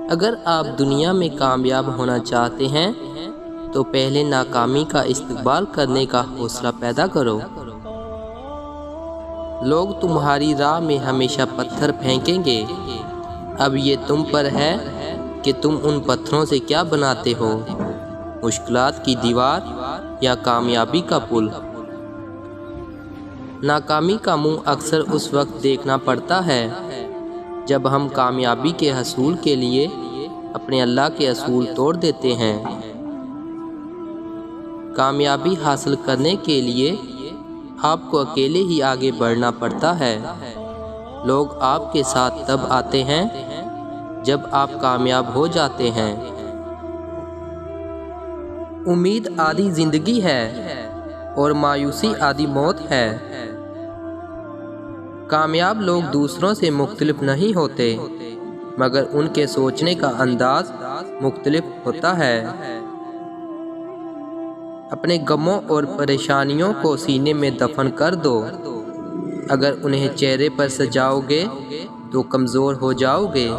اگر آپ دنیا میں کامیاب ہونا چاہتے ہیں تو پہلے ناکامی کا استقبال کرنے کا حوصلہ پیدا کرو۔ لوگ تمہاری راہ میں ہمیشہ پتھر پھینکیں گے، اب یہ تم پر ہے کہ تم ان پتھروں سے کیا بناتے ہو، مشکلات کی دیوار یا کامیابی کا پل۔ ناکامی کا منہ اکثر اس وقت دیکھنا پڑتا ہے جب ہم کامیابی کے حصول کے لیے اپنے اللہ کے اصول توڑ دیتے ہیں۔ کامیابی حاصل کرنے کے لیے آپ کو اکیلے ہی آگے بڑھنا پڑتا ہے۔ لوگ آپ کے ساتھ تب آتے ہیں جب آپ کامیاب ہو جاتے ہیں۔ امید آدھی زندگی ہے اور مایوسی آدھی موت ہے۔ کامیاب لوگ دوسروں سے مختلف نہیں ہوتے، مگر ان کے سوچنے کا انداز مختلف ہوتا ہے۔ اپنے غموں اور پریشانیوں کو سینے میں دفن کر دو، اگر انہیں چہرے پر سجاؤ گے تو کمزور ہو جاؤ گے۔